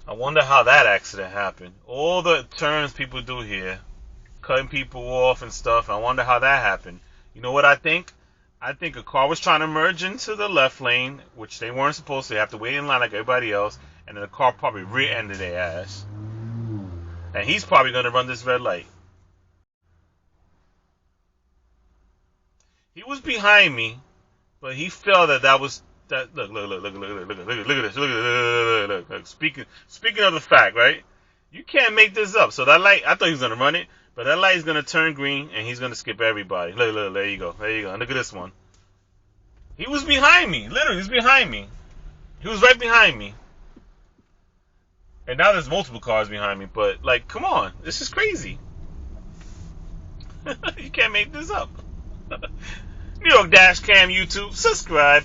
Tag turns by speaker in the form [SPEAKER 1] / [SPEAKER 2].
[SPEAKER 1] I wonder how that accident happened. All the turns people do here, cutting people off and stuff. I wonder how that happened. You know what I think? I think a car was trying to merge into the left lane, which they weren't supposed to. They have to wait in line like everybody else, and then the car probably rear-ended their ass. And he's probably going to run this red light. He was behind me, but he felt that was that. Look at this. Look. Speaking of the fact, right? You can't make this up. So that light, I thought he was gonna run it, but that light is gonna turn green, and he's gonna skip everybody. Look, there you go. And look at this one. He was behind me. Literally, he was behind me. He was right behind me. And now there's multiple cars behind me. But like, come on, this is crazy. You can't make this up. New York DashCam YouTube, subscribe.